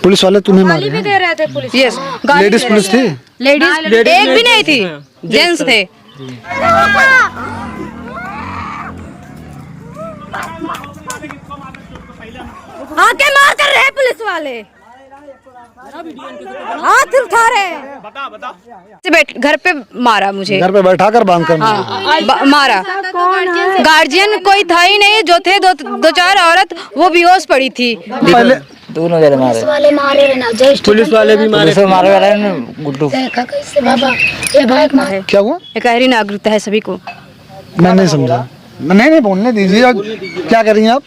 Police वाले तुम्हें मारे भी दे रहे थे पुलिस। यस, लेडीज पुलिस थी? लेडीज एक भी नहीं थी, जेंट्स थे। आके मार कर रहे पुलिस वाले, हाथ उठा रहे। घर पे मारा मुझे, घर पे बैठा कर बांध कर मारा। गार्जियन कोई था ही नहीं, जो थे दो चार औरत, वो बेहोश पड़ी थी। पहले दोनों जने मारे, पुलिस वाले भी मारे, मारे वाले ने गुड्डू। क्या हुआ? एकहरी नागरिकता है सभी को। मैं नहीं समझा। नहीं बोलने दीजिए। क्या कर रही हैं आप?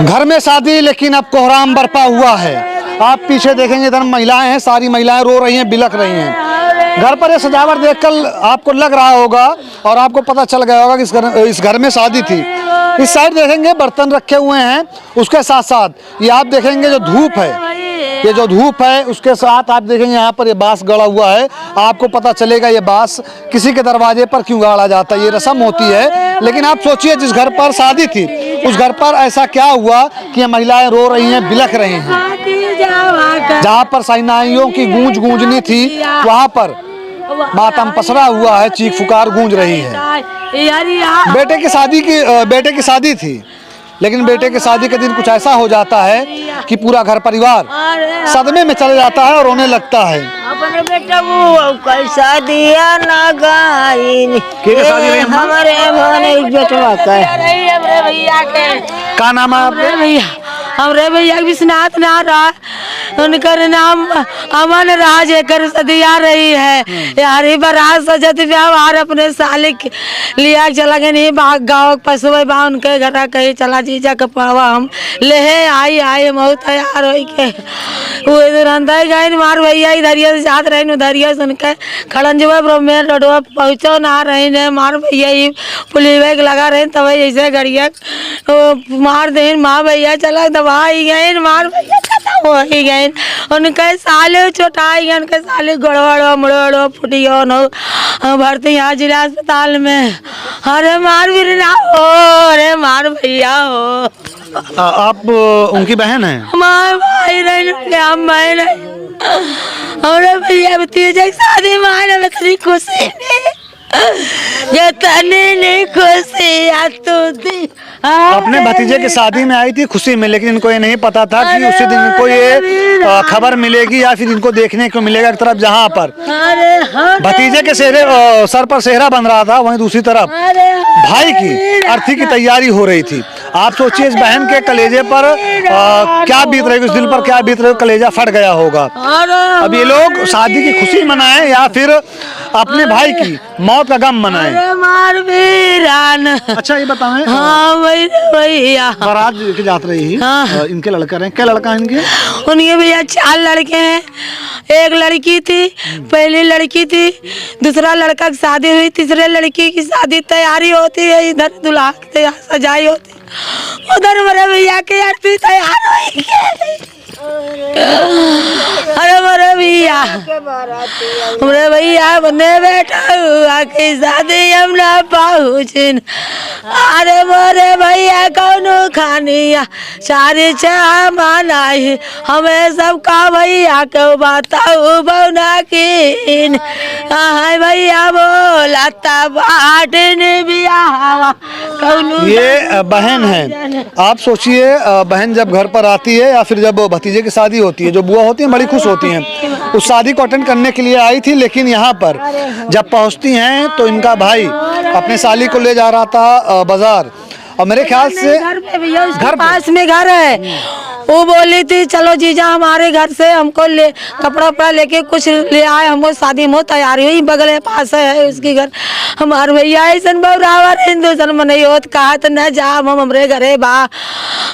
घर में शादी, लेकिन अब कोहराम बरपा हुआ है। आप पीछे देखेंगे, इधर महिलाएं हैं, सारी महिलाएं रो रही हैं, बिलख रही हैं। घर पर ये सजावट देखकर आपको लग रहा होगा और आपको पता चल गया होगा कि इस घर में शादी थी। इस साइड देखेंगे बर्तन रखे हुए हैं, उसके साथ साथ ये आप देखेंगे जो धूप है, ये जो धूप है उसके साथ आप देखेंगे यहाँ पर ये बांस गड़ा हुआ है। आपको पता चलेगा ये बांस किसी के दरवाजे पर क्यों गाड़ा जाता है, ये रस्म होती है। लेकिन आप सोचिए, जिस घर पर शादी थी उस घर पर ऐसा क्या हुआ कि ये महिलाएं रो रही हैं, बिलख रही हैं। जहाँ पर सैनाइयों की गूंजनी थी, वहाँ पर मातम पसरा हुआ है, चीख पुकार गूंज रही है। बेटे की शादी थी, लेकिन बेटे की शादी के दिन कुछ ऐसा हो जाता है कि पूरा घर परिवार सदमे में चले जाता है और रोने लगता है। अपने बेटा वो कैसा दिया ना गाइन हमारे बेटवा का भैया के का नाम है आपके? भैया हमरे भैया विश्वनाथ ना रहा, उनकर नाम अमन राज एकर सदिया रही है। यारी बरात सजत व्यवहार अपने साले लिया चला गए नहीं गाँव पशु बा उनके घर कहीं चला जीजा के पावा हम ले आई मऊ तैयार हो के वो तुरंत गए मार भैया इधरिया से जात रहे उधरिया सुन के खड़न जो मेन रोडवा पहुँचो ना रही ने मार भैया ही पुलिस बैग लगा रहे तब ऐसे गड़िया मार दे माँ भैया चला दबा ही गए मार भैया खत्म हो ही गए। उनके साले चोटाई गए, उनके साले गड़बड़ो मुड़ो फुटियो नो भर्ती यहाँ जिला अस्पताल में। अरे मार भी ना हो, अरे मार भैया हो। आप उनकी बहन हैं? हमारे भाई नहीं, हम भाई नहीं। हमारे भैया भतीजे शादी मारे में तेरी खुशी नहीं, ये तने नहीं खुशी आ तू दी। अपने भतीजे की शादी में आई थी खुशी में, लेकिन इनको ये नहीं पता था कि उसी दिन इनको ये खबर मिलेगी या फिर इनको देखने को मिलेगा। एक तरफ जहाँ पर भतीजे के सर पर सेहरा बन रहा था, वहीं दूसरी तरफ भाई की अर्थी की तैयारी हो रही थी। आप सोचिए इस बहन के कलेजे पर क्या बीत रही, उस दिल पर क्या बीत रही, कलेजा फट गया होगा। अब ये लोग शादी की खुशी मनाएं या फिर अपने भाई की मौत का गम मनाएं। अच्छा ये बताएं, भैया बारात की जात रही इनके लड़का रहे, क्या लड़का है इनके? उनके भैया 4 लड़के हैं, एक लड़की थी, पहली लड़की थी, दूसरा लड़का की शादी हुई, तीसरे लड़की की शादी तैयारी होती है, इधर दूल्हा की सजाई होती, उधर मेरे भैया की आरती तैयार हुई। अरे मेरे भैया बने बैठा हुआ की शादी हम ना पहुँचन। अरे मोरे भैया कौनो खानिया सारी चाह मनाई, हमें सबका भैया को बताऊ बौना की भैया बोला बाटन बिया कौनो। ये बहन है। आप सोचिए, बहन जब घर पर आती है या फिर जब भतीजे की शादी होती है, जो बुआ होती है बड़ी खुश होती हैं। उस शादी को अटेंड करने के लिए आई थी, लेकिन यहाँ पर जब पहुँचती हैं तो इनका भाई अपने साली को ले जा रहा था बाजार, और मेरे ख्याल से घर पास में घर है, वो बोली थी चलो जीजा हमारे घर से हमको ले कपड़ा उपड़ा लेके कुछ ले आए, हमको शादी में तैयारी हुई, बगल में पास है उसकी घर। हमारे भैया ऐसा बराबर हिंदुस्तान में नहीं होत कहा तो न जा हम हमरे घरे बा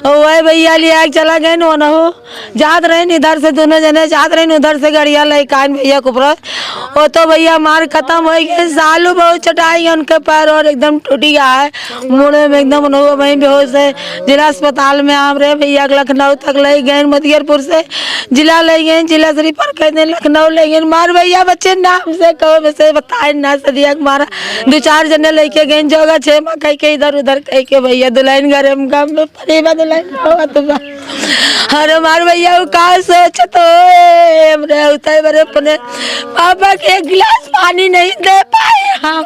वह भैया लिया चला गए न हो जात रहे इधर से दोनों जने जात रहे उधर से गड़िया लैकान भैया कुपरा वो तो भैया मार खत्म हो गए। सालू बहुत चटाई उनके पैर और एकदम टूट गया है, मुड़े में एकदम ऑन हुआ वहीं बेहोश है। जिला अस्पताल में आम रहे भैया लखनऊ तक ले गए, मतियरपुर से जिला ले गए, जिला से रिफर कर दे, लखनऊ ले गए। मार भैया बच्चे नाम से कहो वैसे बताए ना सदिया मारा। 2-4 जने लेके गए जगह 6 माँ कह के इधर उधर कह के भैया दुल्हन घर हम गाँव में परिवार दुल्हन अरे मार भैया वो कहा सोच तो हमरे उतर बड़े अपने पापा के एक गिलास पानी नहीं दे पाए हम।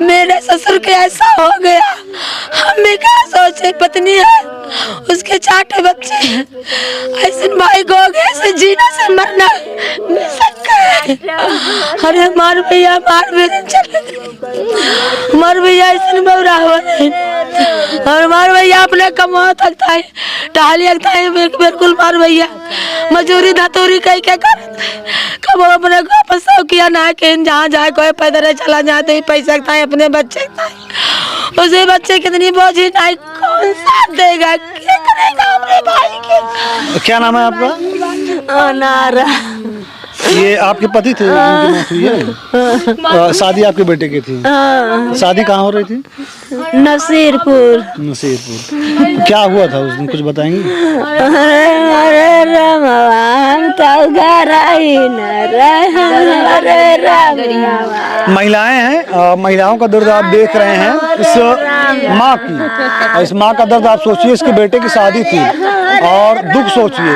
मेरे ससुर के ऐसा हो गया, हम भी क्या सोचे। पत्नी है उसके 4 बच्चे हैं, ऐसे भाई को हो गया, ऐसे जीना से मरना मिल सकता है। अरे मार भैया मार भैया चले मार भैया ऐसे बौरा हुआ नहीं। और मार भैया अपने कमा थकता है, टहली लगता है बिल्कुल। मार भैया मजूरी धतूरी कह के कर कब अपने को फंसाओ किया ना कि जहाँ जाए कोई पैदल चला जाए तो ही पैसा है अपने बच्चे का। उसे बच्चे कितनी बोझी नहीं, कौन साथ देगा, क्या करेगा अपने भाई के। क्या नाम है आपका? अनारा। ये आपके पति थे उनकी मौत हुई है? शादी आपके बेटे की थी? शादी कहाँ हो रही थी? नसीरपुर। नसीरपुर। क्या हुआ था उस दिन, कुछ बताएंगे? महिलाएं हैं, महिलाओं का दर्द आप देख रहे हैं इस माँ की। इस माँ का दर्द आप सोचिए, इसके बेटे की शादी थी और दुख सोचिए।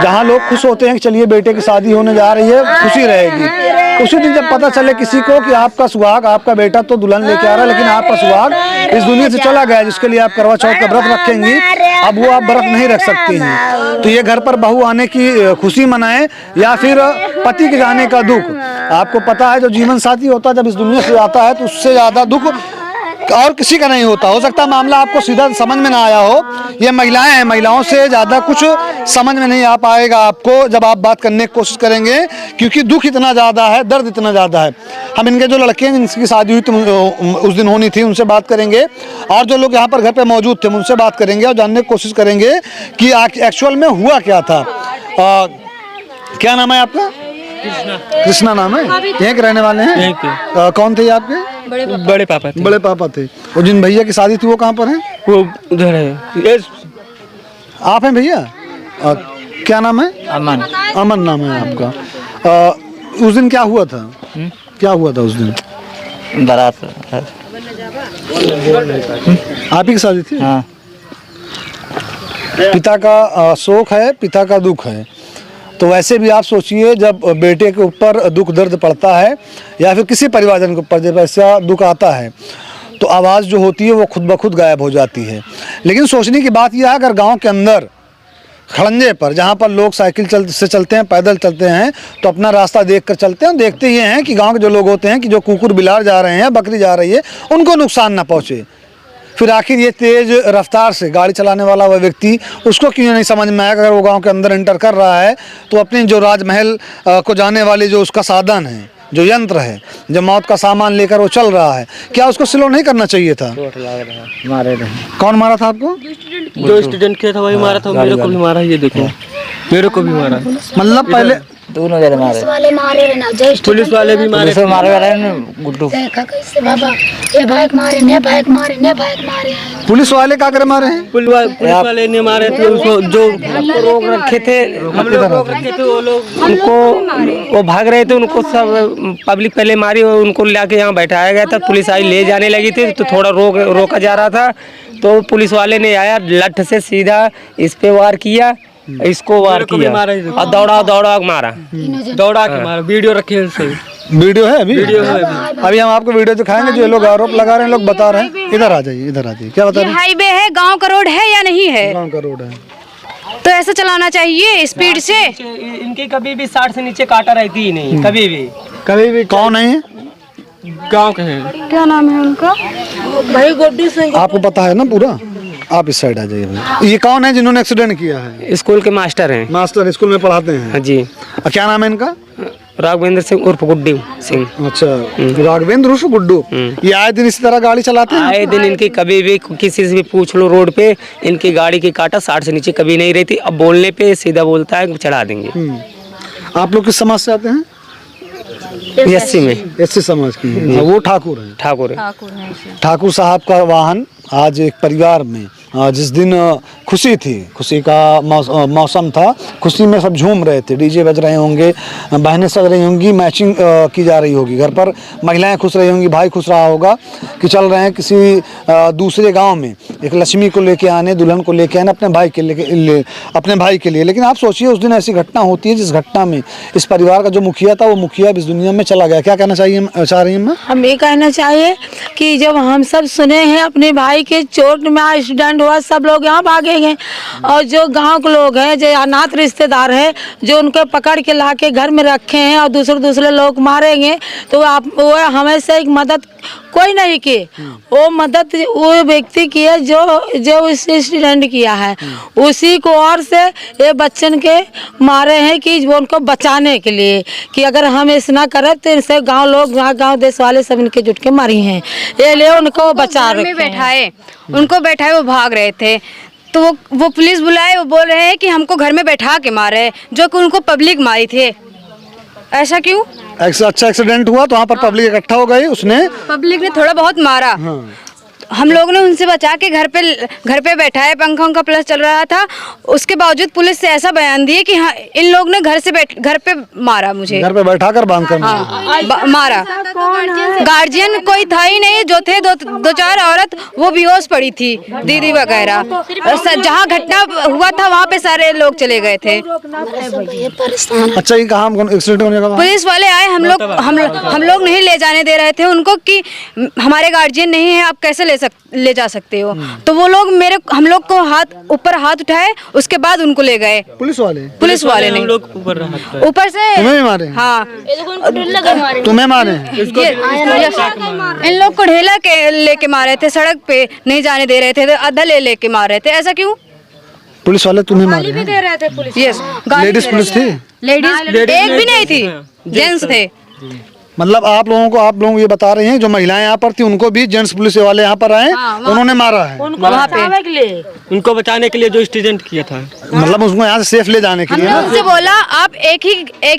जहाँ लोग खुश होते हैं कि चलिए बेटे की शादी होने जा रही है, खुशी रहेगी, उसी दिन जब पता चले किसी को कि आपका सुहाग, आपका बेटा तो दुल्हन लेके आ रहा है लेकिन आपका सुहाग इस दुनिया से चला गया, जिसके लिए आप करवा चौथ का व्रत रखेंगी, अब वो आप व्रत नहीं रख सकती हैं। तो ये घर पर बहू आने की खुशी मनाएं या फिर पति के जाने का दुख। आपको पता है जो जीवन साथी होता है जब इस दुनिया से आता है तो उससे ज्यादा दुख और किसी का नहीं होता। हो सकता है मामला आपको सीधा समझ में ना आया हो, ये महिलाएं हैं, महिलाओं से ज़्यादा कुछ समझ में नहीं आ पाएगा आपको जब आप बात करने की कोशिश करेंगे, क्योंकि दुख इतना ज़्यादा है, दर्द इतना ज़्यादा है। हम इनके जो लड़के हैं जिनकी शादी हुई थी उस दिन होनी थी, उनसे बात करेंगे और जो लोग यहाँ पर घर पर मौजूद थे उनसे बात करेंगे और जानने की कोशिश करेंगे कि एक्चुअल में हुआ क्या था। क्या नाम है आपका? कृष्णा नाम है। यहीं के रहने वाले हैं? कौन थे आपके? बड़े पापा थे। बड़े पापा थे। और जिन भैया की शादी थी वो कहाँ पर हैं? वो उधर है। आप हैं भैया? क्या नाम है? अमन। अमन नाम है आपका। उस दिन क्या हुआ था? क्या हुआ था उस दिन? बारात आप ही की शादी थी? हाँ। पिता का शोक है, पिता का दुख है। तो वैसे भी आप सोचिए जब बेटे के ऊपर दुख दर्द पड़ता है या फिर किसी परिवारजन के ऊपर जब ऐसा दुख आता है तो आवाज़ जो होती है वो खुद ब खुद गायब हो जाती है। लेकिन सोचने की बात यह है, अगर गांव के अंदर खड़ंजे पर जहां पर लोग साइकिल से चलते हैं, पैदल चलते हैं, तो अपना रास्ता देख कर चलते हैं। देखते ये हैं कि गाँव के जो लोग होते हैं कि जो कुकुर बिलार जा रहे हैं, बकरी जा रही है, उनको नुकसान ना पहुँचे। फिर आखिर ये तेज़ रफ्तार से गाड़ी चलाने वाला वह व्यक्ति, उसको क्यों नहीं समझ में आया अगर वो गांव के अंदर एंटर कर रहा है तो अपने जो राजमहल को जाने वाले जो उसका साधन है, जो यंत्र है, जो मौत का सामान लेकर वो चल रहा है, क्या उसको स्लो नहीं करना चाहिए था? मारे रहे। कौन मारा था आपको? जो स्टूडेंट किया था वही मारा था। मेरे को भी मारा, ये देखो मेरे को भी मारा। मतलब पहले दोनों जने मारे। पुलिस वाले भी मारे। पुलिस मारे वाले ने गुड्डू। पुलिस वाले क्या करे मारे हैं? पुलिस वाले ने मारे थे उसको, जो रोक रखे थे, हम लोग रोक रखे थे, वो लोग उनको वो भाग रहे थे, उनको सब पब्लिक पहले मारी, उनको लाके यहाँ बैठाया गया था। पुलिस आई ले जाने लगी थी तो थोड़ा रोका जा रहा था तो पुलिस वाले ने आया, लठ से सीधा इस पे वार किया, इसको वार किया और दौड़ा मारा, दौड़ा के मारा। वीडियो रखे सही, वीडियो है अभी? वीडियो है अभी हम आपको वीडियो दिखाएंगे। जो लोग आरोप लगा रहे हैं, लोग बता रहे हैं। इधर आ जाइए, इधर आ जाइए। क्या बता रहे हैं? हाईवे है, गांव का रोड है या नहीं है? गांव का रोड है तो ऐसा चलाना चाहिए स्पीड से। इनकी कभी भी 60 से नीचे काटा रहती ही नहीं, कभी भी। कौन है? गांव के हैं। क्या नाम है उनका? भाई गुड्डू सिंह। आपको पता है ना पूरा? आप इस साइड आ जाइए भाई। ये कौन है जिन्होंने एक्सीडेंट किया है? स्कूल के मास्टर हैं। मास्टर स्कूल में पढ़ाते हैं? जी। क्या नाम है इनका? राघवेंद्र सिंह उर्फ गुड्डू सिंह। अच्छा, राघवेंद्र उर्फ गुड्डू। ये आए दिन इसी तरह गाड़ी चलाते हैं? आए दिन इनकी कभी भी किसी से भी पूछ लो रोड पे, इनकी गाड़ी की काटा 60 से नीचे कभी नहीं रहती। अब बोलने पे सीधा बोलता है चढ़ा देंगे। आप लोग किस समाज से आते हैं? एससी में। एससी समाज की। वो ठाकुर है? ठाकुर है। ठाकुर साहब का वाहन आज एक परिवार में जिस दिन खुशी थी, खुशी का मौसम था, खुशी में सब झूम रहे थे, डीजे बज रहे होंगे, बहनें सज रही होंगी, मैचिंग की जा रही होगी, घर पर महिलाएं खुश रही होंगी, भाई खुश रहा होगा कि चल रहे हैं किसी दूसरे गांव में एक लक्ष्मी को लेके आने, दुल्हन को लेके आने अपने भाई के लिए। लेकिन आप सोचिए उस दिन ऐसी घटना होती है जिस घटना में इस परिवार का जो मुखिया था वो मुखिया इस दुनिया में चला गया। क्या कहना चाह रही हैं? हम ये कहना चाहिए कि जब हम सब सुने हैं अपने भाई के चोट में एक्सीडेंट हुआ, सब लोग यहाँ भागे गए और जो गांव के लोग हैं, जो अनाथ रिश्तेदार हैं, जो उनको पकड़ के ला के घर में रखे हैं और दूसरे लोग मारेंगे, तो आप वो हमें से एक मदद कोई नहीं की, वो मदद वो व्यक्ति की है जो इस एक्सीडेंट किया है, उसी को और से ये बच्चन के मारे हैं कि वो उनको बचाने के लिए कि अगर हम ऐसा ना करें तो इनसे गांव देश वाले सब इनके जुट के मारी हैं, ये ले उनको बचा रहे। उनको बैठाए वो भाग रहे थे तो वो पुलिस बुलाए, वो बोल रहे हैं कि हमको घर में बैठा के मारे, जो कि उनको पब्लिक मारी थे। ऐसा क्यों? अच्छा एक्सीडेंट हुआ तो वहाँ पर पब्लिक इकट्ठा हो गई, उसने पब्लिक ने थोड़ा बहुत मारा। हम लोग ने उनसे बचा के घर पे बैठाए, पंखा उनका प्लस चल रहा था, उसके बावजूद पुलिस से ऐसा बयान दिए कि हाँ इन लोग ने घर पे मारा, मुझे घर पे बैठा कर बांध कर मारा। गार्जियन कोई था ही नहीं, जो थे दो चार औरत वो बेहोश पड़ी थी, दीदी वगैरह। जहाँ घटना हुआ था वहाँ पे सारे लोग चले गए थे। अच्छा ये कहाँ एक्सीडेंट होने का? पुलिस वाले आए, हम लोग नहीं ले जाने दे रहे थे उनको कि हमारे गार्जियन नहीं है, आप कैसे ले जा सकते हो। तो वो लोग हम लोग को ऊपर हाथ उठाए, उसके बाद उनको ले गए पुलिस वाले ने ऊपर से। तुम्हें मारे? हाँ तुम्हें मारे? इन लोग को ढेला के लेके मारे थे, सड़क पे नहीं जाने दे रहे थे, आधा लेके मार रहे थे। ऐसा क्यों? पुलिस वाले तुम्हें मारे भी दे रहे थे पुलिस। यस, लेडीज पुलिस थी? लेडीज एक भी नहीं थी, जेंट्स थे। मतलब आप लोग ये बता रहे हैं जो महिलाएं यहाँ पर थी उनको भी जेंट्स पुलिस वाले यहाँ पर आए, उन्होंने मारा है उनको बचाने के लिए जो एक्सीडेंट किया था, मतलब उसको यहाँ से सेफ ले जाने के लिए। उनसे बोला आप एक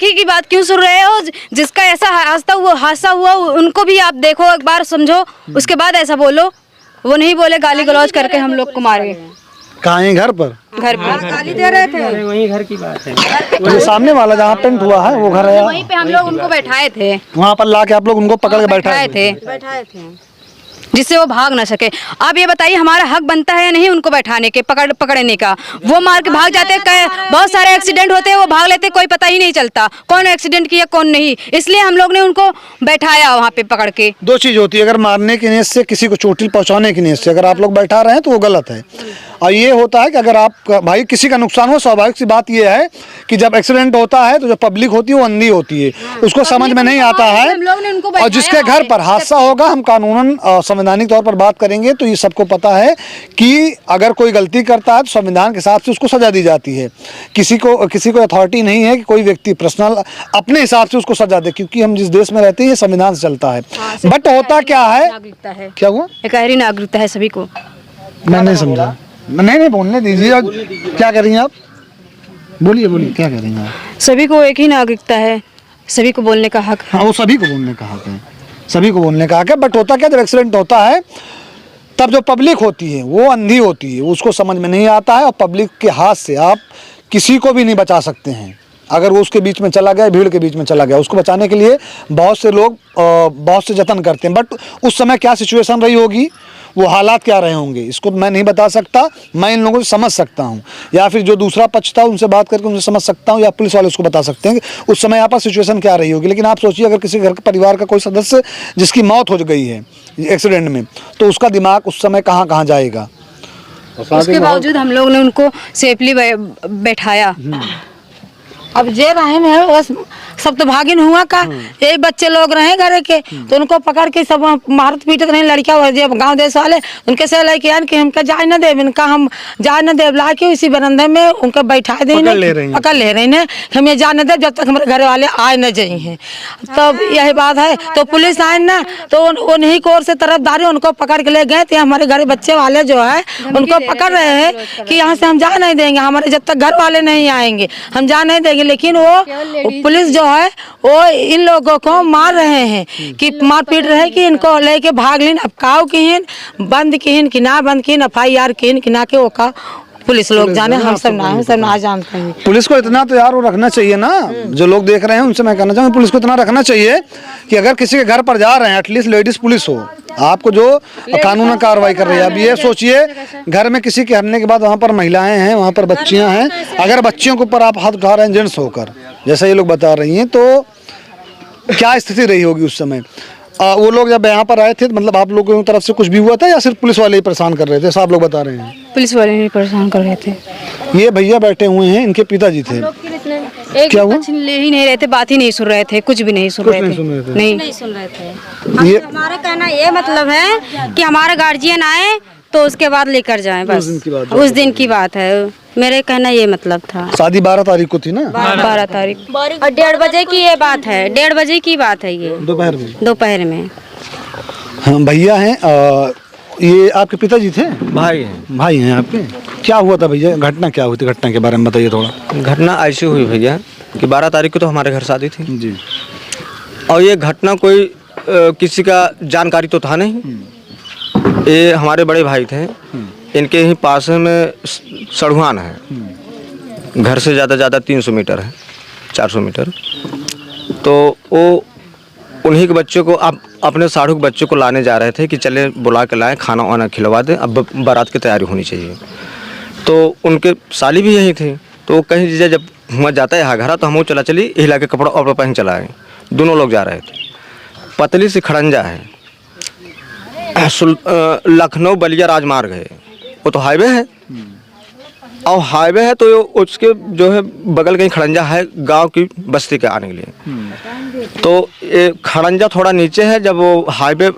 ही की बात क्यों सुन रहे हो? जिसका ऐसा हादसा हुआ उनको भी आप देखो, एक बार समझो, उसके बाद ऐसा बोलो। वो नहीं बोले, गाली गलौज करके हम लोग को मारे। कहाँ है? घर पर गाली दे रहे थे। वही घर की बात है, तो सामने वाला जहाँ टेंट हुआ है वो घर है, वहीं पे हम लोग उनको बैठाए थे, वहाँ पर ला के आप लोग उनको पकड़ के बैठाए थे जिससे वो भाग ना सके। आप ये बताइए हमारा हक बनता है या नहीं उनको बैठाने के, पकड़ने का? वो मार के भाग जाते, बहुत सारे एक्सीडेंट होते हैं, वो भाग लेते, कोई पता ही नहीं चलता कौन एक्सीडेंट किया कौन नहीं। इसलिए हम लोग ने उनको बैठाया वहाँ पे पकड़ के। दो चीज होती है, अगर मारने की नीयत से, किसी को चोटिल पहुँचाने की नीयत से अगर आप लोग बैठा रहे हैं तो वो गलत है। और ये होता है कि अगर आप भाई किसी का नुकसान हो, स्वाभाविक सी बात ये है कि जब एक्सीडेंट होता है तो जो पब्लिक होती है वो अंधी होती है, उसको समझ में नहीं आता है। और जिसके घर पर हादसा होगा, हम कानूनन संवैधानिक तौर पर बात करेंगे तो ये सबको पता है कि अगर कोई गलती करता है तो संविधान के हिसाब से उसको सजा दी जाती है। किसी को अथॉरिटी नहीं है कि कोई व्यक्ति पर्सनल अपने हिसाब से उसको सजा दे, क्योंकि हम जिस देश में रहते हैं ये संविधान से चलता है। बट होता क्या है, क्या हुआ? गहरी नागरिकता है सभी को। मैं नहीं समझा। नहीं बोलने दीजिए। क्या कर रही हैं आप? बोलिए क्या कर रही हैं आप? सभी को एक ही नागरिकता है, सभी को बोलने का हक। हाँ, वो सभी को बोलने का हक है, सभी को बोलने का हक है। बट होता क्या, जब एक्सीडेंट होता है तब जो पब्लिक होती है वो अंधी होती है, उसको समझ में नहीं आता है और पब्लिक के हाथ से आप किसी को भी नहीं बचा सकते हैं। अगर वो उसके बीच में चला गया, भीड़ के बीच में चला गया, उसको बचाने के लिए बहुत से लोग बहुत से जतन करते हैं। बट उस समय क्या सिचुएशन रही होगी, वो हालात क्या रहे होंगे, इसको मैं नहीं बता सकता। मैं इन लोगों से समझ सकता हूँ, या फिर जो दूसरा पक्ष था उनसे बात करके उनसे समझ सकता हूँ, या पुलिस वाले उसको बता सकते हैं कि उस समय यहाँ पर सिचुएशन क्या रही होगी। लेकिन आप सोचिए, अगर किसी घर के परिवार का कोई सदस्य जिसकी मौत हो गई है एक्सीडेंट में, तो उसका दिमाग उस समय कहाँ जाएगा। उसके बावजूद हम लोग ने उनको सेफली बैठाया। अब जे रहे हैं बस, सब तो भागिन हुआ का, यही बच्चे लोग रहे घर के, तो उनको पकड़ के सब मारत पीटत रहे लड़कियां, जब गांव देश वाले उनके से लेके आन कि हमका जाए न दे, इनका हम जाए न दे, ला के इसी बरंदे में उनका बैठा दे, पकड़ ले रहे हैं, हम ये जाने दे जब तक हमारे घर वाले आए न जाए हैं। तब यही बात है, तो पुलिस आए ना तो उन्हीं को ओर से तरफदारी उनको पकड़ के ले गए थे। हमारे घर बच्चे वाले जो है उनको पकड़ रहे हैं कि यहाँ से हम जा नहीं देंगे, हमारे जब तक घर वाले नहीं आएंगे हम जा नहीं देंगे। जाएंगे, लेकिन वो पुलिस जो है वो इन लोगों को मार रहे हैं कि मार पीट रहे हैं कि इनको लेके भाग लें। अब काव किन बंद किन कि ना बंद किन, FIR किन कि ना के वो का पुलिस लोग जाने, हम सब ना जानते हैं। पुलिस को इतना तो यार वो रखना चाहिए ना, जो लोग देख रहे हैं उनसे मैं कहना चाहूँगा पुलिस को इतना रखना चाहिए कि अगर किसी के घर पर जा रहे हैं एटलीस्ट लेडीज पुलिस हो, आपको जो कानून कार्रवाई कर रही है। अब ये सोचिए घर में किसी के हरने के बाद वहाँ पर महिलाएं हैं, वहाँ पर बच्चियाँ हैं, अगर बच्चियों के ऊपर आप हाथ उठा रहे हैं जेंट्स होकर, जैसा ये लोग बता रही हैं, तो क्या स्थिति रही होगी उस समय। वो लोग जब यहाँ पर आए थे मतलब आप लोगों की तरफ से कुछ भी हुआ था या सिर्फ पुलिस वाले ही परेशान कर रहे थे, सब लोग बता रहे हैं? पुलिस वाले ही परेशान कर रहे थे। ये भैया बैठे हुए हैं, इनके पिताजी थे, क्या हुआ? ले ही नहीं रहे थे, बात ही नहीं सुन रहे थे, कुछ भी नहीं सुन रहे थे, नहीं सुन रहे थे। ये हमारा कहना ये मतलब है कि हमारे गार्जियन आए तो उसके बाद लेकर जाएं, बस उस दिन की बात है। मेरे कहना ये मतलब था। शादी 12 तारीख को थी ना, 12 तारीख और 1:30 बजे की ये बात है, 1:30 बजे की बात है ये, दोपहर में। हाँ भैया हैं, ये आपके पिताजी थे? भाई हैं। भाई हैं आपके। क्या हुआ था भैया, घटना क्या हुई थी, घटना के बारे में बताइए थोड़ा। घटना ऐसी हुई भैया कि 12 तारीख को तो हमारे घर शादी थी जी, और ये घटना कोई किसी का जानकारी तो था नहीं। ये हमारे बड़े भाई थे, इनके ही पास में सड़ुआन है, घर से ज़्यादा 300 मीटर है, 400 मीटर। तो वो उन्हीं के बच्चों को अपने साढ़ू के बच्चों को लाने जा रहे थे कि चले बुला के लाएं, खाना वाना खिलवा दें, अब बारात की तैयारी होनी चाहिए। तो उनके साली भी यही थी, तो वो कहीं जैसे जब हुआ जाता है घरा तो हम चला चली हिला के कपड़ा और पहन चला आए। दोनों लोग जा रहे थे, पतली सी खड़ंजा है, लखनऊ बलिया राजमार्ग है, वो तो हाईवे है, और हाईवे है तो उसके जो है बगल कहीं खड़ंजा है गांव की बस्ती के आने के लिए। तो ये खड़ंजा थोड़ा नीचे है, जब वो हाईवे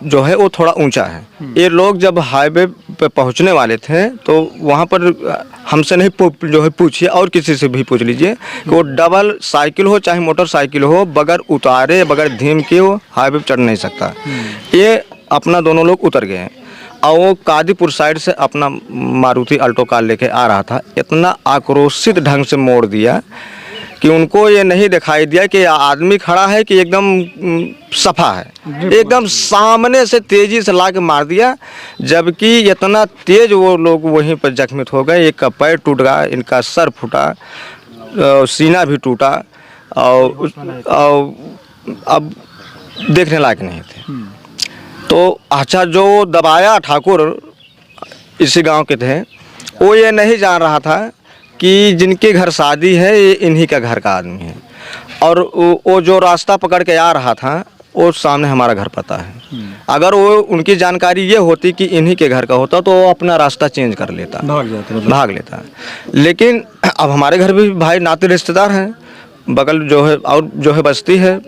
जो है वो थोड़ा ऊंचा है। ये लोग जब हाईवे पे पहुंचने वाले थे तो वहाँ पर हमसे नहीं जो है पूछिए, और किसी से भी पूछ लीजिए कि वो डबल साइकिल हो चाहे मोटरसाइकिल हो, बगैर उतारे बगैर धीम के वो हाईवे पर चढ़ नहीं सकता। ये अपना दोनों लोग उतर गए और वो कादीपुर साइड से अपना मारुति अल्टो कार लेके आ रहा था। इतना आक्रोशित ढंग से मोड़ दिया कि उनको ये नहीं दिखाई दिया कि आदमी खड़ा है कि एकदम सफा है, एकदम सामने से तेजी से ला के मार दिया। जबकि इतना तेज वो लोग वहीं पर जख्मित हो गए, एक का पैर टूट गया, इनका सर फूटा, सीना भी टूटा, और अब देखने लायक नहीं थे। तो अच्छा जो दबाया ठाकुर इसी गांव के थे, वो ये नहीं जान रहा था कि जिनके घर शादी है ये इन्हीं का घर का आदमी है, और वो जो रास्ता पकड़ के आ रहा था वो सामने हमारा घर पता है। अगर वो उनकी जानकारी ये होती कि इन्हीं के घर का होता तो वो अपना रास्ता चेंज कर लेता, भाग लेता। लेकिन अब हमारे घर भी भाई नाते रिश्तेदार हैं, बगल जो है और जो है बस्ती है,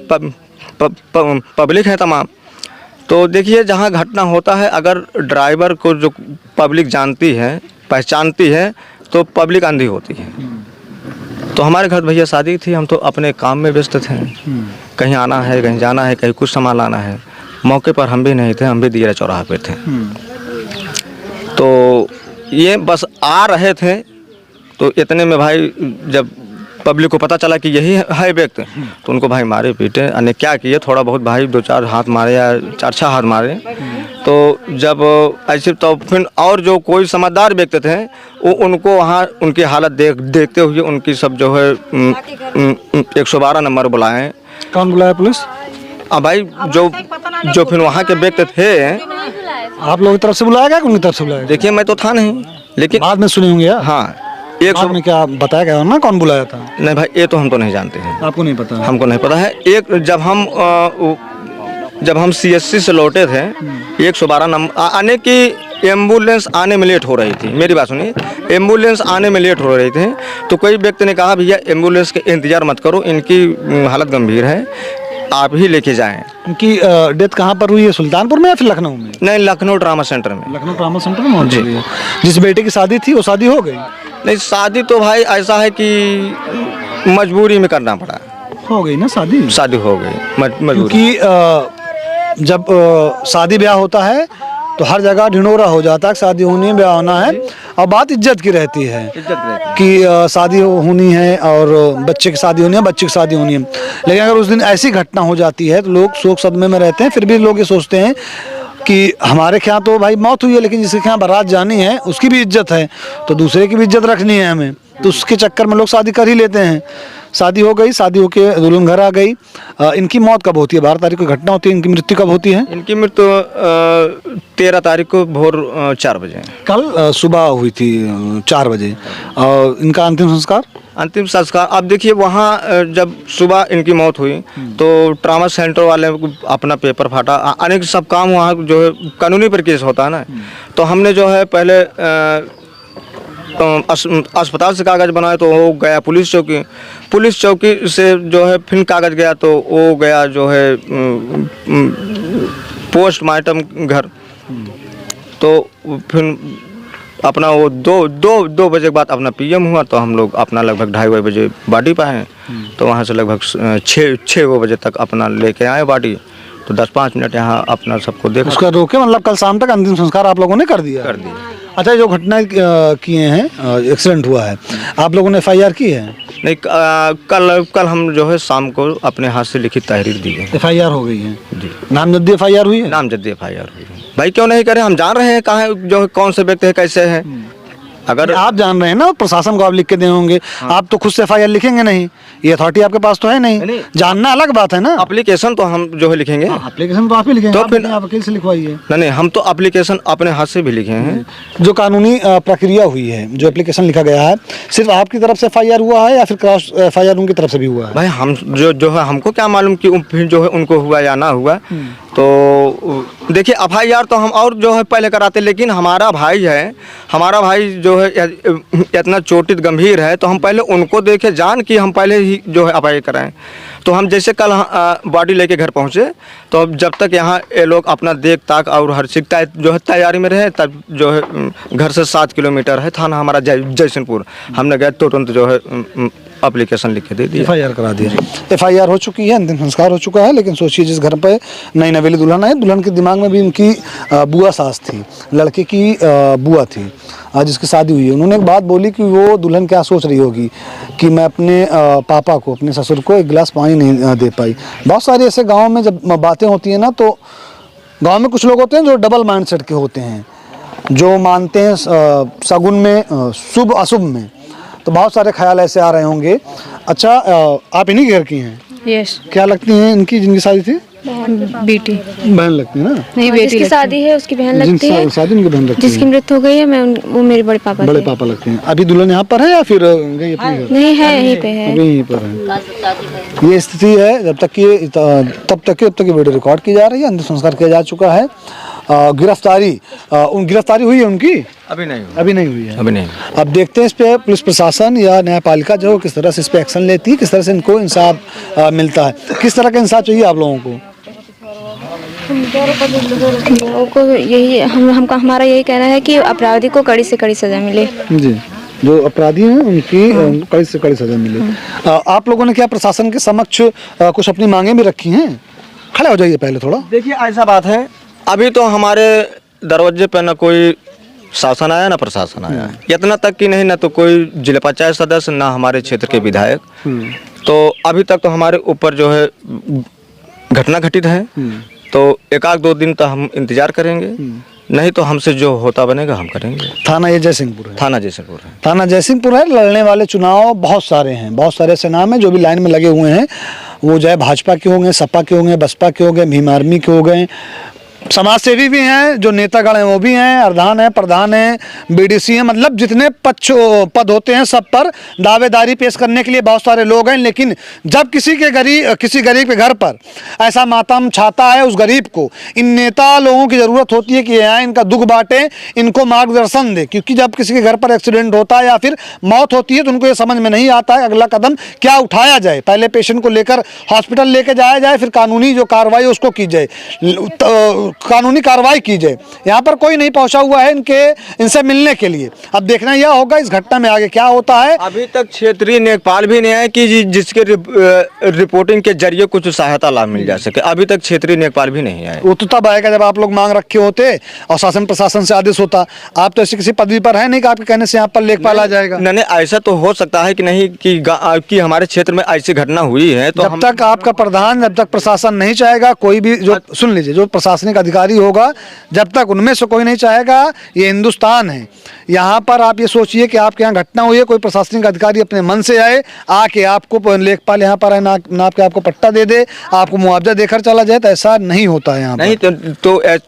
पब्लिक है तमाम। तो देखिए जहाँ घटना होता है, अगर ड्राइवर को जो पब्लिक जानती है पहचानती है तो पब्लिक अंधी होती है। तो हमारे घर भैया शादी थी, हम तो अपने काम में व्यस्त थे, कहीं आना है कहीं जाना है, कहीं कुछ सामान लाना है। मौके पर हम भी नहीं थे, हम भी दियरा चौराहा पे थे। तो ये बस आ रहे थे, तो इतने में भाई जब पब्लिक को पता चला कि यही है व्यक्ति, तो उनको भाई मारे पीटे, अन्य क्या किए, थोड़ा बहुत भाई 2-4 हाथ मारे या 4-6 हाथ मारे। तो जब ऐसे तो फिर और जो कोई समझदार व्यक्ति थे वो उनको वहाँ उनकी हालत देखते हुए उनकी सब जो है 112 नंबर बुलाए। कौन बुलाया, पुलिस? अब भाई जो फिर वहाँ के व्यक्ति थे। आप लोगों की तरफ से बुलाया गया, उनकी तरफ से बुलाया? देखिए मैं तो था नहीं, लेकिन बाद में सुनी होंगी यार। हाँ, बाद में क्या बताया गया ना कौन बुलाया था? नहीं भाई ये तो हम तो नहीं जानते हैं। आपको नहीं पता? हमको नहीं पता है। एक जब हम CSC से लौटे थे, 112 नंबर आने की एम्बुलेंस आने में लेट हो रही थी। मेरी बात सुनिए, एम्बुलेंस आने में लेट हो रही थी, तो कोई व्यक्ति ने कहा भैया एम्बुलेंस के इंतजार मत करो, इनकी हालत गंभीर है, आप ही लेके जाएं। उनकी डेथ कहाँ पर हुई है, सुल्तानपुर में या फिर लखनऊ में? नहीं, लखनऊ ट्रामा सेंटर में। लखनऊ ट्रामा सेंटर में हुई है। जिस बेटे की शादी थी वो शादी हो गई? नहीं, शादी तो भाई ऐसा है कि मजबूरी में करना पड़ा। हो गई ना शादी? शादी हो गई मजबूरी। क्योंकि जब शादी ब्याह होता है तो हर जगह ढिंढोरा हो जाता है, शादी होनी है, ब्याह होना है, और बात इज्जत की रहती है कि शादी होनी है और बच्चे की शादी होनी है, बच्चे की शादी होनी है। लेकिन अगर उस दिन ऐसी घटना हो जाती है तो लोग शोक सदमे में रहते हैं। फिर भी लोग ये सोचते हैं कि हमारे यहाँ तो भाई मौत हुई है, लेकिन जिसके यहाँ बारात जानी है उसकी भी इज्जत है, तो दूसरे की भी इज्जत रखनी है हमें, तो उसके चक्कर में लोग शादी कर ही लेते हैं। शादी हो गई, शादी होके दुल्हन घर आ गई। इनकी मौत कब होती है? 12 तारीख को घटना होती है, इनकी मृत्यु कब होती है? इनकी मृत्यु 13 तारीख को भोर 4 बजे। कल सुबह हुई थी 4 बजे। और इनका अंतिम संस्कार? अंतिम संस्कार अब देखिए, वहाँ जब सुबह इनकी मौत हुई तो ट्रामा सेंटर वाले अपना पेपर फाटा, अनेक सब काम वहाँ जो है कानूनी पर केस होता है ना, तो हमने जो है पहले अस्पताल से कागज़ बनाए तो वो गया पुलिस चौकी से जो है फिर कागज़ गया तो वो गया जो है पोस्टमार्टम घर, तो फिर अपना वो दो बजे के बाद अपना पीएम हुआ, तो हम लोग अपना लगभग 2:30 बजे बॉडी पाए, तो वहाँ से लगभग 6 बजे तक अपना लेके आए बॉडी, तो 10-5 मिनट यहाँ अपना सबको देखा, उसका रोके, मतलब कल शाम तक अंतिम संस्कार आप लोगों ने कर दिया? अच्छा, जो घटना किए हैं, एक्सीडेंट हुआ है, आप लोगों ने FIR की है? नहीं, कल हम जो है शाम को अपने हाथ से लिखित तहरीर दी है। FIR हो गई है जी। नामजद्दी FIR हुई है? नामजद्दी FIR हुई है। भाई क्यों नहीं करें, हम जान रहे हैं कहाँ जो है कौन से व्यक्ति है, कैसे है। अगर आप जान रहे हैं ना, प्रशासन को आप लिख के दे होंगे, आप तो खुद से FIR लिखेंगे नहीं, ये अथॉरिटी आपके पास तो है नहीं। जानना अलग बात है ना। एप्लीकेशन तो हम जो है लिखेंगे, एप्लीकेशन तो आप ही लिखेंगे, तो आप फिर आप वकील से लिखवाइए। नहीं, हम तो एप्लीकेशन अपने हाथ से भी लिखे हैं। जो कानूनी प्रक्रिया हुई है, जो एप्लीकेशन लिखा गया है, सिर्फ आपकी तरफ से FIR हुआ है या फिर क्रॉस FIR उनकी तरफ से भी हुआ है? भाई हम जो है, हमको क्या मालूम कि फिर जो है उनको हुआ या ना हुआ। तो देखिए, FIR तो हम और जो है पहले कराते, लेकिन हमारा भाई जो है इतना चोटित गंभीर है, तो हम पहले उनको देखे जान कि हम पहले ही जो है FIR कराएं। तो हम जैसे कल बॉडी लेके घर पहुंचे, तो जब तक यहाँ ये लोग अपना देख ताक और हर चीज जो है तैयारी में रहे, तब जो है घर से 7 किलोमीटर है थाना हमारा जयसिंहपुर, हमने गए तो तुरंत जो है एप्लीकेशन लिख के दे दिया, FIR करा दिया। FIR हो चुकी है, अंतिम संस्कार हो चुका है। लेकिन सोचिए, जिस घर पे नई नवेली दुल्हन आई, दुल्हन के दिमाग में भी उनकी बुआ सास थी, लड़के की बुआ थी, जिसकी शादी हुई है। उन्होंने एक बात बोली कि वो दुल्हन क्या सोच रही होगी कि मैं अपने पापा को, अपने ससुर को 1 गिलास पानी नहीं दे पाई। बहुत सारे ऐसे गाँव में जब बातें होती हैं ना, तो गाँव में कुछ लोग होते हैं जो डबल माइंड सेट के होते हैं, जो मानते हैं शगुन में, शुभ अशुभ में, तो बहुत सारे ख्याल ऐसे आ रहे होंगे। अच्छा, आप इन्हीं घर की हैं? यस। क्या लगती हैं इनकी, जिनकी शादी थी? बेटी। बहन लगती है ना? नहीं, बेटी जिसकी शादी है उसकी बहन लगती है, शादी उनकी बहन लगती है। जिसकी मृत्यु हो गई है वो मेरे बड़े पापा बड़े पापा लगते हैं। अभी दुल्हन यहाँ पर है या फिर गई अपने घर? नहीं है, यहीं पे है, अभी यहीं पर है। ये स्थिति है, जब तक ये वीडियो रिकॉर्ड की जा रही है। अंतिम संस्कार किया जा चुका है। गिरफ्तारी हुई है उनकी? अभी नहीं हुई है। अब देखते हैं इस पे पुलिस प्रशासन या न्यायपालिका जो किस तरह से इस पे एक्शन लेती है, किस तरह से इनको इंसाफ मिलता है। किस तरह का इंसाफ चाहिए आप लोगों को? यही हमारा यही कहना है कि अपराधी को कड़ी से कड़ी सजा मिले। जी, जो अपराधी हैं उनकी कड़ी से कड़ी सजा मिले। आप लोगों ने क्या प्रशासन के समक्ष कुछ अपनी मांगे भी रखी हैं? खड़े हो जाइए पहले थोड़ा। देखिए, ऐसा बात है, अभी तो हमारे दरवाजे पे ना कोई शासन आया ना प्रशासन आया, इतना तक कि नहीं, ना तो कोई जिला पंचायत सदस्य, ना हमारे क्षेत्र के विधायक। तो अभी तक तो हमारे ऊपर जो है घटना घटित है, तो 1-2 दिन तक हम इंतजार करेंगे, नहीं तो हमसे जो होता बनेगा हम करेंगे। थाना ये जयसिंहपुर है? थाना जयसिंहपुर है। थाना जयसिंहपुर है। लड़ने वाले चुनाव बहुत सारे हैं, बहुत सारे ऐसे नाम हैं जो भी लाइन में लगे हुए हैं। वो चाहे भाजपा के होंगे, सपा के होंगे, बसपा के होंगे, भीम आर्मी के हो गए, समाज सेवी भी हैं, जो नेतागण हैं वो भी हैं, अर्धान है, प्रधान है, BDC है, मतलब जितने पद होते हैं सब पर दावेदारी पेश करने के लिए बहुत सारे लोग हैं। लेकिन जब किसी गरीब के घर पर ऐसा मातम छाता है, उस गरीब को इन नेता लोगों की ज़रूरत होती है कि यहाँ इनका दुख बांटे, इनको मार्गदर्शन दे। क्योंकि जब किसी के घर पर एक्सीडेंट होता है या फिर मौत होती है, तो उनको ये समझ में नहीं आता है अगला कदम क्या उठाया जाए। पहले पेशेंट को लेकर हॉस्पिटल लेके जाया जाए, फिर कानूनी जो कार्रवाई उसको की जाए। कानूनी कार्रवाई की जाए। यहाँ पर कोई नहीं पहुँचा हुआ है इनसे मिलने के लिए। अब देखना यह होगा इस घटना में आगे क्या होता है। अभी तक क्षेत्रीय लेखपाल भी नहीं आए कि जिसके रिपोर्टिंग के जरिए कुछ सहायता लाभ मिल जा सके। अभी तक क्षेत्रीय लेखपाल भी नहीं आए। वो तो तब आएगा जब आप लोग मांग रखे होते और शासन प्रशासन से आदेश होता। आप तो ऐसी किसी पदवी पर है नहीं कि आपके कहने से यहाँ पर लेखपाल आ जाएगा। नहीं, ऐसा तो हो सकता है कि नहीं कि हमारे क्षेत्र में ऐसी घटना हुई है तो जब तक आपका प्रधान, जब तक प्रशासन नहीं चाहेगा, कोई भी जो सुन लीजिए जो प्रशासनिक अधिकारी होगा, जब तक उनमें से कोई नहीं चाहेगा, ये हिंदुस्तान है। यहाँ पर आप ये सोचिए कि आपके यहाँ घटना हुई है, कोई प्रशासनिक अधिकारी अपने मन से आए, आके आपको लेखपाल यहाँ पर है नाप के आपको पट्टा दे दे, आपको मुआवजा देकर चला जाए, तो ऐसा नहीं होता है यहाँ नहीं।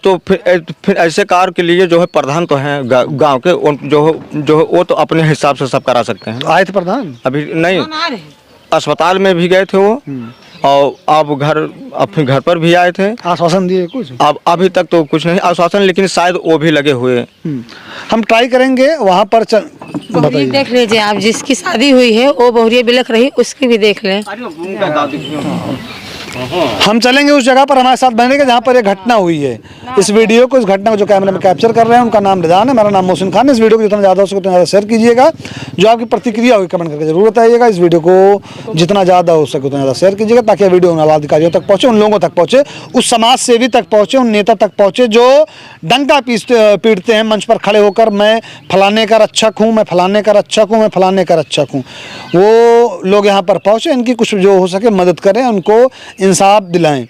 तो फिर ऐसे कार्य के लिए जो है प्रधान तो हैं गांव के, जो वो तो अपने हिसाब से सब करा सकते हैं। आए थे प्रधान अभी नहीं, अस्पताल में भी गए थे वो, और अब अपने घर पर भी आए थे। आश्वासन दिए कुछ? अब अभी तक तो कुछ नहीं आश्वासन, लेकिन शायद वो भी लगे हुए। हम ट्राई करेंगे वहाँ पर। बहुरिया देख लीजिए आप, जिसकी शादी हुई है वो बहुरिया बिलख रही, उसकी भी देख लें। हम चलेंगे उस जगह पर, हमारे साथ बनेगा जहाँ पर ये घटना हुई है। इस वीडियो को, इस घटना को जो कैमरे में कैप्चर कर रहे हैं, उनका नाम रिजान है, मेरा नाम मोहसिन खान है। इस वीडियो को जितना ज़्यादा हो सके उतना ज़्यादा शेयर कीजिएगा। जो आपकी प्रतिक्रिया होगी कमेंट करके जरूर बताइएगा। इस वीडियो को जितना ज़्यादा हो सके उतना ज़्यादा शेयर कीजिएगा, ताकि वीडियो उन अधिकारियों तक पहुँचे, उन लोगों तक पहुँचे, उस समाज सेवी तक पहुँचे, उन नेता तक पहुँचे जो डंका पीटते हैं मंच पर खड़े होकर, मैं फलाने का रक्षक हूँ, मैं फलाने का रक्षक हूँ, मैं फलाने का रक्षक हूँ। वो लोग यहाँ पर पहुँचे, इनकी कुछ जो हो सके मदद करें, उनको इंसाफ दिलाएं।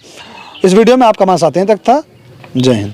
इस वीडियो में आपका हमारे साथ यहीं तक था। जय हिंद।